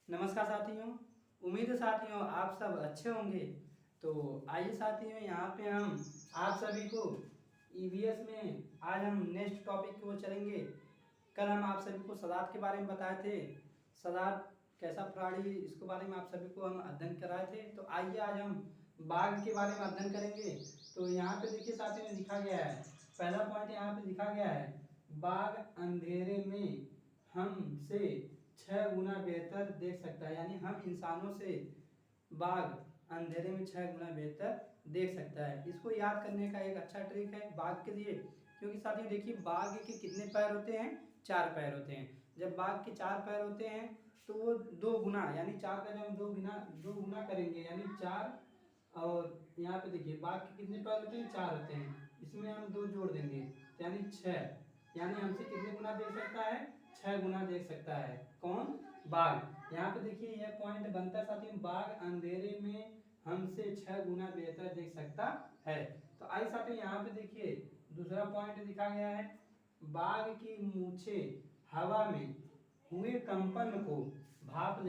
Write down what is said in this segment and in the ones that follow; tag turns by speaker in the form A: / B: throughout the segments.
A: नमस्कार साथियों। उम्मीद है साथियों आप सब अच्छे होंगे। तो आइए साथियों, यहाँ पे हम आप सभी को ईवीएस में आज हम नेक्स्ट टॉपिक की ओर चलेंगे। कल हम आप सभी को सदार्थ के बारे में बताए थे। सदार्थ कैसा प्राणी, इसके बारे में आप सभी को हम अध्ययन कराए थे। तो आइए आज हम बाघ के बारे में अध्ययन करेंगे। तो यहाँ पे देखिए साथियों लिखा गया है, पहला पॉइंट यहाँ पे लिखा गया है, बाघ अंधेरे में हमसे 6 गुना बेहतर देख सकता है। यानी हम इंसानों से बाघ अंधेरे में 6 गुना बेहतर देख सकता है। इसको याद करने का एक अच्छा ट्रिक है बाघ के लिए, क्योंकि साथियों देखिए बाघ के कितने पैर होते हैं, 4 पैर होते हैं। जब बाघ के 4 पैर होते हैं तो वो 2 गुना, यानी 4 का जब हम 2 गुना करेंगे यानी 4। और यहाँ पे देखिए बाघ के कितने पैर होते हैं, 4 होते हैं। इसमें हम 2 जोड़ देंगे यानी 6। यानी हमसे कितने गुना देख सकता है, 6 गुना देख सकता है। कौन? बाघ। यहाँ पे देखिए यह पॉइंट बनता है साथियों, बाघ अंधेरे में हमसे 6 गुना बेहतर देख सकता है। तो आइए साथियों यहाँ पे देखिए दूसरा पॉइंट लिखा गया है, बाघ की मूछे हवा में हुए कंपन को भाप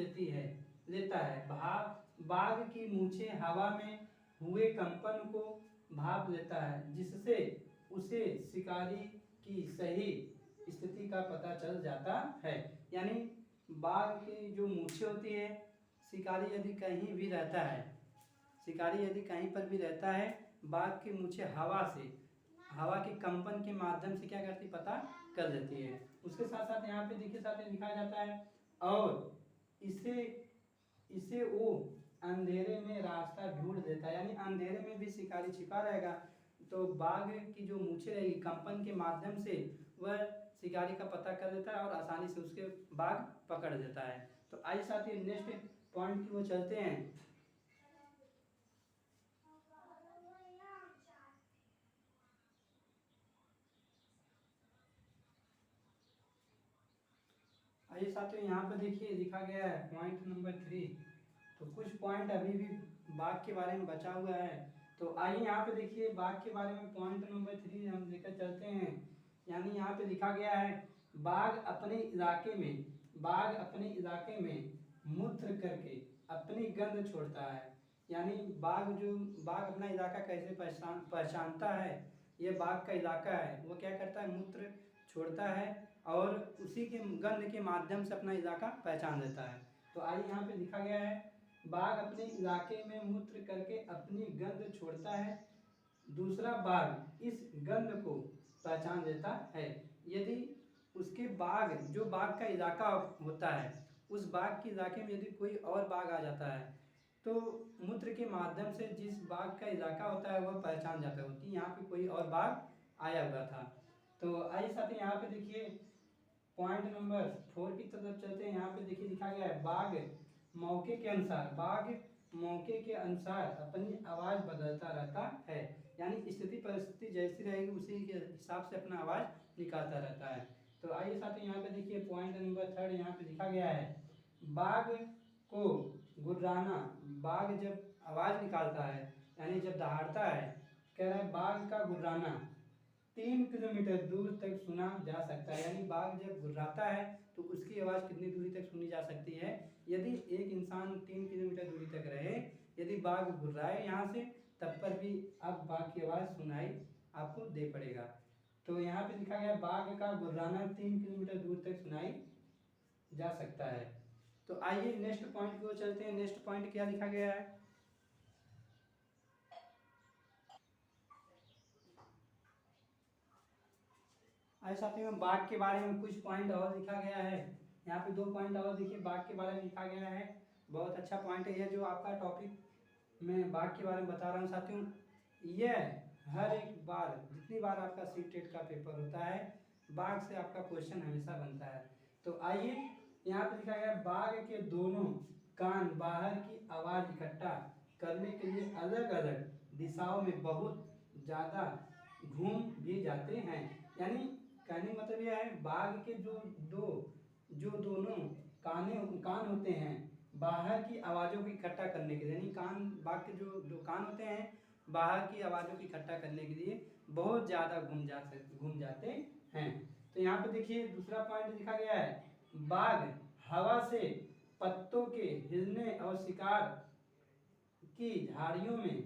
A: लेता है। बाघ की मूछे हवा में हुए कंपन को भाप लेता है, जिससे उसे शिकारी की सही स्थिति का पता चल जाता है। यानी बाघ की जो मूछें होती है, शिकारी यदि कहीं भी रहता है, शिकारी यदि कहीं पर भी रहता है, बाघ की मूछें हवा के कंपन के माध्यम से क्या करती, पता कर देती है। उसके साथ साथ यहाँ पे देखिए साथ में लिखा जाता है, और इसे इसे वो अंधेरे में रास्ता ढूंढ देता है। यानी अंधेरे में भी शिकारी छिपा रहेगा तो बाघ की जो मूछें रहेगी कंपन के माध्यम से वह शिकारी का पता कर देता है और आसानी से उसके बाघ पकड़ देता है। तो आइए साथियों नेक्स्ट पॉइंट की ओर चलते हैं। आइए साथियों यहाँ पे देखिए लिखा गया है पॉइंट नंबर 3। तो कुछ पॉइंट अभी भी बाघ के बारे में बचा हुआ है। तो आइए यहाँ पे देखिए बाघ के बारे में पॉइंट नंबर 3 हम लेकर चलते हैं। यानी यहाँ पे लिखा गया है, बाघ अपने इलाके में मूत्र करके अपनी गंध छोड़ता है। यानी बाघ अपना इलाका कैसे पहचानता है, ये बाघ का इलाका है, वो क्या करता है, मूत्र छोड़ता है और उसी के गंध के माध्यम से अपना इलाका पहचान लेता है। तो आइए यहाँ पे लिखा गया है, बाघ अपने इलाके में मूत्र करके अपनी गंध छोड़ता है, दूसरा बाघ इस गंध को पहचान लेता है। यदि उसके बाघ का इलाका होता है, उस बाघ के इलाके में यदि कोई और बाघ आ जाता है तो मूत्र के माध्यम से जिस बाघ का इलाका होता है वह पहचान जाता है कि यहाँ पे कोई और बाघ आया हुआ था। तो आइए साथ ही यहाँ पे देखिए पॉइंट नंबर 4 की तरफ चलते हैं। यहाँ पे देखिए लिखा गया है, बाघ मौके के अनुसार अपनी आवाज बदलता रहता है। यानी स्थिति परिस्थिति जैसी रहेगी उसी के हिसाब से अपना आवाज निकालता रहता है। तो आइए साथ ही यहाँ पे देखिए पॉइंट नंबर 3 यहाँ पे लिखा गया है, बाघ को गुर्राना, बाघ जब आवाज निकालता है यानी जब दहाड़ता है, कह रहा है बाघ का गुर्राना 3 किलोमीटर दूर तक सुना जा सकता है। यानी बाघ जब गुर्राता है तो उसकी आवाज़ कितनी दूरी तक सुनी जा सकती है, यदि एक इंसान 3 किलोमीटर दूरी तक रहे, यदि बाघ गुर्राए यहाँ से, तब पर भी अब बाघ की आवाज़ सुनाई आपको दे पड़ेगा। तो यहाँ पे लिखा गया बाघ का गुर्राना 3 किलोमीटर दूर तक सुनाई जा सकता है। तो आइए नेक्स्ट पॉइंट की ओर चलते हैं। नेक्स्ट पॉइंट क्या लिखा गया है, ऐसे साथियों बाघ के बारे में कुछ पॉइंट और लिखा गया है। यहाँ पे 2 पॉइंट और देखिए बाघ के बारे में लिखा गया है। बहुत अच्छा पॉइंट है ये जो आपका टॉपिक मैं बाघ के बारे में बता रहा हूँ साथियों। यह हर एक बार जितनी बार आपका सीटेट का पेपर होता है, बाघ से आपका क्वेश्चन हमेशा बनता है। तो आइए यहाँ पे लिखा गया है, बाघ के दोनों कान बाहर की आवाज़ इकट्ठा करने के लिए अलग अलग दिशाओं में बहुत ज़्यादा घूम भी जाते हैं। यानी कहने का मतलब यह है, बाघ के जो दोनों कान होते हैं बाहर की आवाज़ों को इकट्ठा करने के लिए, यानी बाघ के जो दो कान होते हैं बाहर की आवाज़ों को इकट्ठा करने के लिए बहुत ज़्यादा घूम जाते हैं। तो यहाँ पे देखिए दूसरा पॉइंट लिखा गया है, बाघ हवा से पत्तों के हिलने और शिकार की झाड़ियों में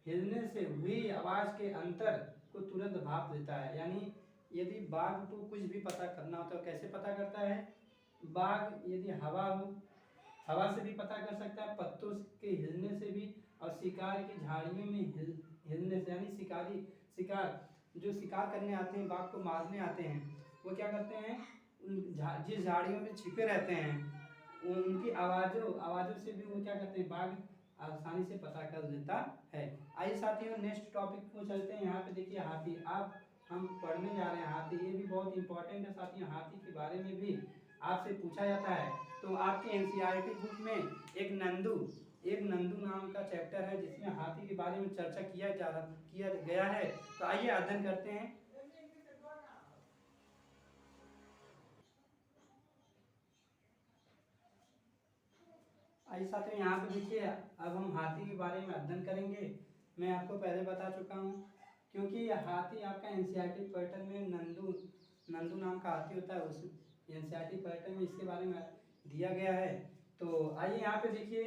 A: हिलने से हुई आवाज के अंतर को तुरंत भाप लेता है। यानी यदि बाघ को कुछ भी पता करना हो तो कैसे पता करता है? बाघ यदि हवा हो, हवा से भी पता कर सकता है, पत्तों के हिलने से भी, और शिकार की झाड़ियों में हिलने से। यानी शिकार जो शिकार करने आते हैं, बाघ को मारने आते हैं, वो क्या करते हैं, जिस झाड़ियों में छिपे रहते हैं उनकी आवाज़ों से भी वो क्या करते हैं, बाघ आसानी से पता कर लेता है। आइए साथियों नेक्स्ट टॉपिक को चलते हैं। यहाँ पे देखिए हाथी, आप हम पढ़ने जा रहे हैं हाथी। ये भी बहुत इंपॉर्टेंट है साथियों, हाथी के बारे में भी आपसे पूछा जाता है। तो आपके एनसीईआरटी बुक में एक नंदू नाम का चैप्टर है जिसमें हाथी के बारे में चर्चा किया गया है। तो आइए अध्ययन करते हैं। आइए साथियों यहाँ पे देखिए, अब हम हाथी के बारे में अध्ययन करेंगे। मैं आपको पहले बता चुका हूँ, क्योंकि हाथी आपका एनसीईआरटी पैटर्न में नंदू नाम का हाथी होता है, उस एनसीईआरटी पैटर्न में इसके बारे में दिया गया है। तो आइए यहाँ पे देखिए,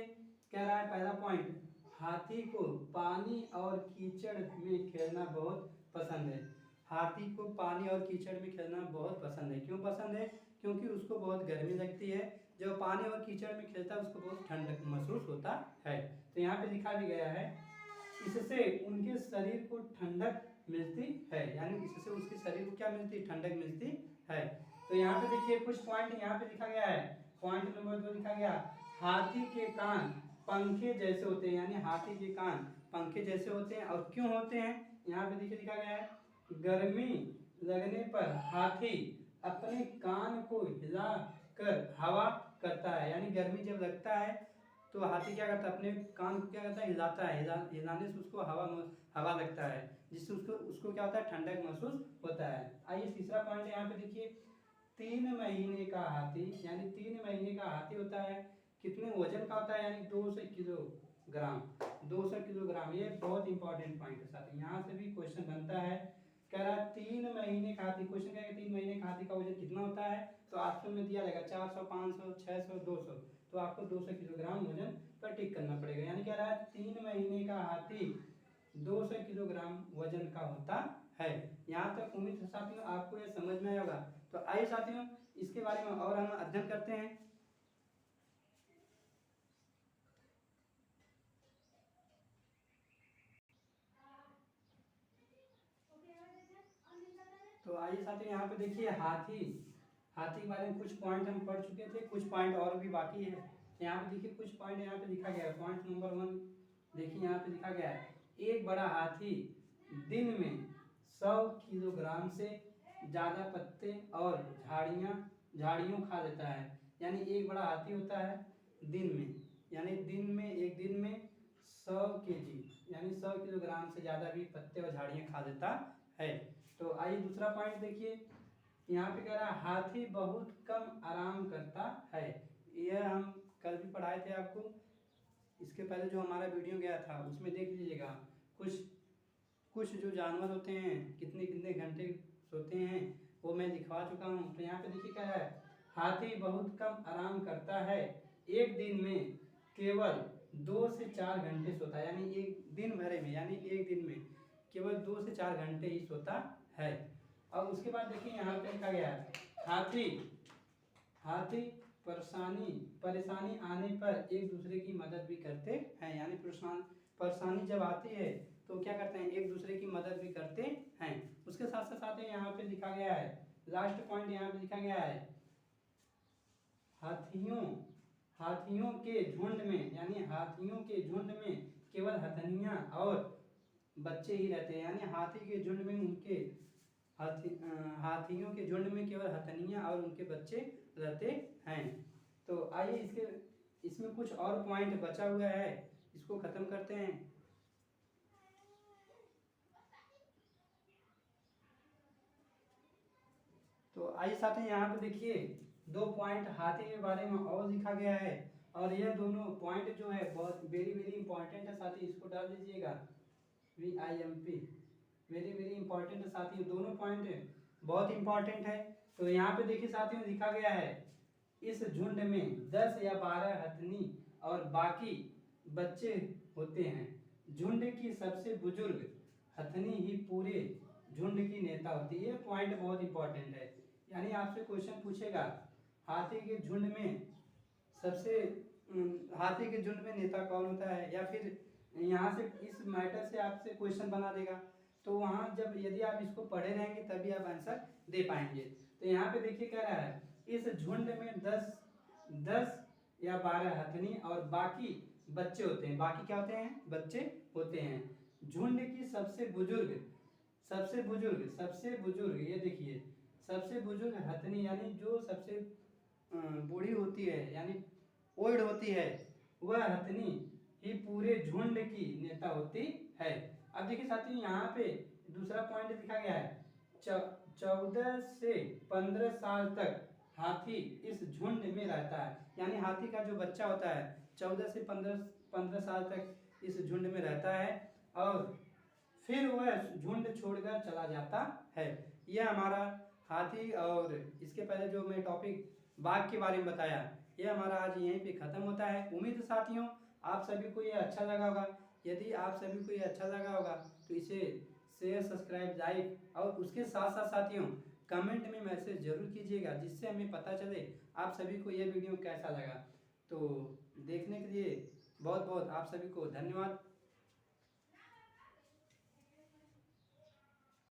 A: कह रहा है पहला पॉइंट, हाथी को पानी और कीचड़ में खेलना बहुत पसंद है। हाथी को पानी और कीचड़ में खेलना बहुत पसंद है। क्यों पसंद है? क्योंकि उसको बहुत गर्मी लगती है। जब पानी और कीचड़ में खेलता है उसको बहुत ठंडक महसूस होता है। तो यहाँ पे लिखा भी गया है, इससे उनके शरीर को ठंडक मिलती है। यानी इससे उसके शरीर को क्या मिलती है? ठंडक मिलती है। तो यहाँ पे देखिए कुछ पॉइंट यहाँ पे लिखा गया है। पॉइंट नंबर 2 लिखा गया, हाथी के कान पंखे जैसे होते हैं। यानी हाथी के कान पंखे जैसे होते हैं। और क्यों होते हैं? यहाँ पे देखिए लिखा गया है, गर्मी लगने पर हाथी अपने कान को हिला कर हवा करता है। यानी गर्मी जब लगता है तो हाथी क्या करता है, अपने कान को क्या करता है, हिलाता है। हिलाने से उसको हवा लगता है, जिससे उसको क्या होता है, ठंडक महसूस होता है। आइए तीसरा पॉइंट यहाँ पे देखिए, 3 महीने का हाथी, यानी 3 महीने का हाथी होता है, कितने वजन का होता है? यानी 200 किलोग्राम। 200 किलोग्राम, ये बहुत इंपॉर्टेंट पॉइंट है साथी, यहाँ से भी क्वेश्चन बनता है। कह रहा है 3 महीने का हाथी, क्वेश्चन क्या है, 3 महीने का हाथी का वजन कितना होता है? तो ऑप्शन में दिया रहेगा 400, 500, 600, 200। तो आपको 200 किलोग्राम वजन पर टिक करना पड़ेगा। यानी कह रहा है 3 महीने का हाथी 200 किलोग्राम वजन का होता है। यहाँ तक उम्मीद है साथियों आपको ये समझ में आया होगा। तो आइए साथियों इसके बारे में और हम अध्ययन करते हैं। तो आइए साथियों यहाँ पे देखिए, हाथी के बारे में कुछ पॉइंट हम पढ़ चुके थे, कुछ पॉइंट और भी बाकी है। यहाँ पे देखिए कुछ पॉइंट यहाँ पे लिखा गया है। पॉइंट नंबर 1 देखिए, यहाँ पे लिखा गया है, एक बड़ा हाथी दिन में 100 किलोग्राम से ज़्यादा पत्ते और झाड़ियों खा लेता है। यानी एक बड़ा हाथी होता है दिन में, यानी एक दिन में 100 केजी, यानी 100 किलोग्राम से ज़्यादा भी पत्ते और झाड़ियाँ खा लेता है। तो आइए दूसरा पॉइंट देखिए, यहाँ पे कह रहा है हाथी बहुत कम आराम करता है। यह हम कल भी पढ़ाए थे आपको, इसके पहले जो हमारा वीडियो गया था उसमें देख लीजिएगा। कुछ जो जानवर होते हैं कितने कितने घंटे सोते हैं वो मैं दिखवा चुका हूँ। तो यहाँ पे देखिए क्या है, हाथी बहुत कम आराम करता है, एक दिन में केवल 2 से 4 घंटे सोता है। यानी एक दिन भरे में, यानी एक दिन में केवल 2 से 4 घंटे ही सोता है। और उसके बाद देखिए यहाँ पे लिखा गया है, हाथी परेशानी आने पर एक दूसरे की मदद भी करते हैं। यानी परेशानी जब आती है तो क्या करते हैं, एक दूसरे की मदद भी करते हैं। उसके साथ साथ यहाँ पे लिखा गया है, लास्ट पॉइंट यहाँ पे लिखा गया है, हाथियों के झुंड में, यानी हाथियों के झुंड में केवल हथनियाँ और बच्चे ही रहते हैं। यानी हाथियों के झुंड में केवल हथनियाँ और उनके बच्चे रहते हैं। तो आइए इसमें कुछ और पॉइंट बचा हुआ है, इसको खत्म करते हैं। तो आइए साथ ही यहाँ पे देखिए 2 पॉइंट हाथी के बारे में और लिखा गया है, और यह दोनों पॉइंट जो है बहुत वेरी वेरी इंपॉर्टेंट है साथी, इसको डाल दीजिएगा VIMP, वेरी वेरी इंपॉर्टेंट है साथियों, दोनों पॉइंट बहुत इंपॉर्टेंट है। तो यहाँ पे देखिए साथियों लिखा गया है, इस झुंड में 10 या 12 हथनी और बाकी बच्चे होते हैं। झुंड की सबसे बुजुर्ग हथनी ही पूरे झुंड की नेता होती है। ये पॉइंट बहुत इंपॉर्टेंट है। यानी आपसे क्वेश्चन पूछेगा हाथी के झुंड में सबसे हाथी के झुंड में नेता कौन होता है, या फिर यहाँ से इस मैटर से आपसे क्वेश्चन बना देगा। तो वहाँ जब यदि आप इसको पढ़े रहेंगे तभी आप आंसर दे पाएंगे। तो यहाँ पे देखिए क्या रहा है, इस झुंड में 10 या 12 हथनी और बाकी बच्चे होते हैं। बाकी क्या होते हैं? बच्चे होते हैं। झुंड की सबसे बुजुर्ग ये देखिए, सबसे बुजुर्ग हथनी यानी जो सबसे बूढ़ी होती है यानी ओल्ड होती है, वह हथनी ही पूरे झुंड की नेता होती है। अब देखिए साथियों यहाँ पे दूसरा पॉइंट लिखा गया है 14 से 15 साल तक हाथी इस झुंड में रहता है। यानी हाथी का जो बच्चा होता है 14 से 15 साल तक इस झुंड में रहता है और फिर वह झुंड छोड़कर चला जाता है। यह हमारा हाथी, और इसके पहले जो मैं टॉपिक बाघ के बारे में बताया, यह हमारा आज यहीं पे खत्म होता है। उम्मीद है साथियों आप सभी को यह अच्छा लगा होगा। यदि आप सभी को यह अच्छा लगा होगा तो इसे शेयर, सब्सक्राइब, लाइक और उसके साथ साथ साथियों कमेंट में मैसेज जरूर कीजिएगा, जिससे हमें पता चले आप सभी को यह वीडियो कैसा लगा। तो देखने के लिए बहुत बहुत आप सभी को धन्यवाद।